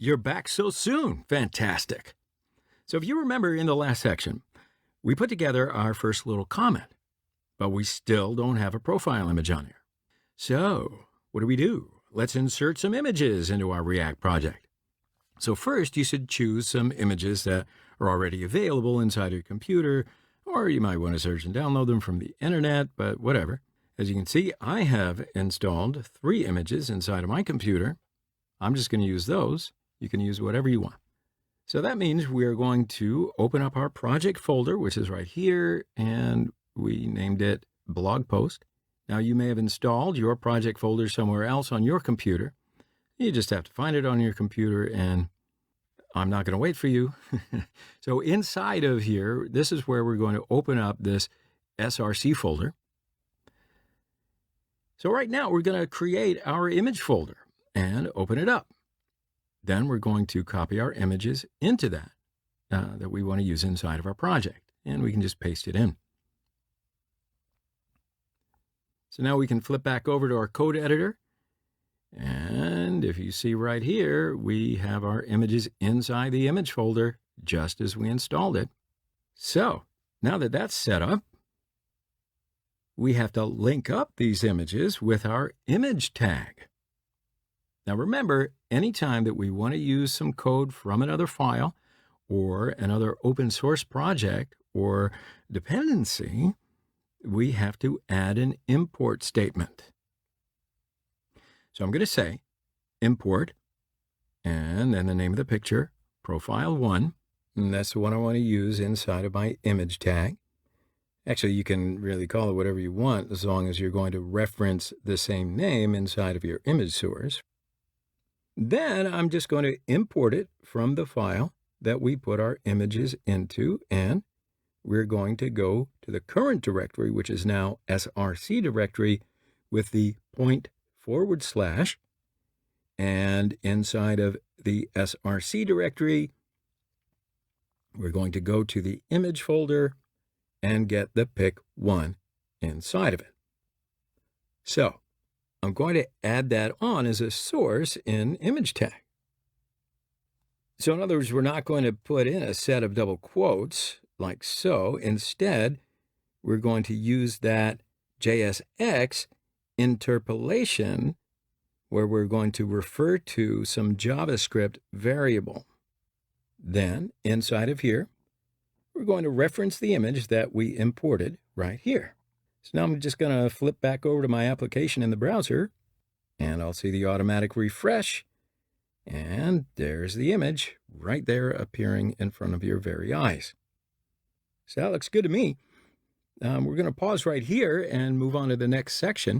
You're back so soon. Fantastic. So if you remember in the last section, we put together our first little comment, but we still don't have a profile image on here. So what do? Let's insert some images into our React project. So first, you should choose some images that are already available inside your computer, or you might want to search and download them from the internet, but whatever. As you can see, I have installed 3 images inside of my computer. I'm just going to use those. You can use whatever you want. So that means we're going to open up our project folder, which is right here, and we named it blog post. Now you may have installed your project folder somewhere else on your computer. You just have to find it on your computer, and I'm not going to wait for you. So inside of here, this is where we're going to open up this SRC folder. So right now we're going to create our image folder and open it up. Then we're going to copy our images into that we want to use inside of our project, and we can just paste it in. So now we can flip back over to our code editor, and if you see right here, we have our images inside the image folder just as we installed it. So now that that's set up, we have to link up these images with our image tag. Now remember, anytime that we want to use some code from another file or another open source project or dependency, we have to add an import statement. So I'm going to say import, and then the name of the picture, profile1, and that's the one I want to use inside of my image tag. Actually, you can really call it whatever you want as long as you're going to reference the same name inside of your image source. Then I'm just going to import it from the file that we put our images into, and we're going to go to the current directory, which is now SRC directory, with the // and inside of the SRC directory, we're going to go to the image folder and get the pic1 inside of it. So I'm going to add that on as a source in image tag. So in other words, we're not going to put in a set of double quotes like so. Instead, we're going to use that JSX interpolation where we're going to refer to some JavaScript variable. Then inside of here, we're going to reference the image that we imported right here. So now I'm just going to flip back over to my application in the browser, and I'll see the automatic refresh, and there's the image right there appearing in front of your very eyes. So that looks good to me. We're going to pause right here and move on to the next section.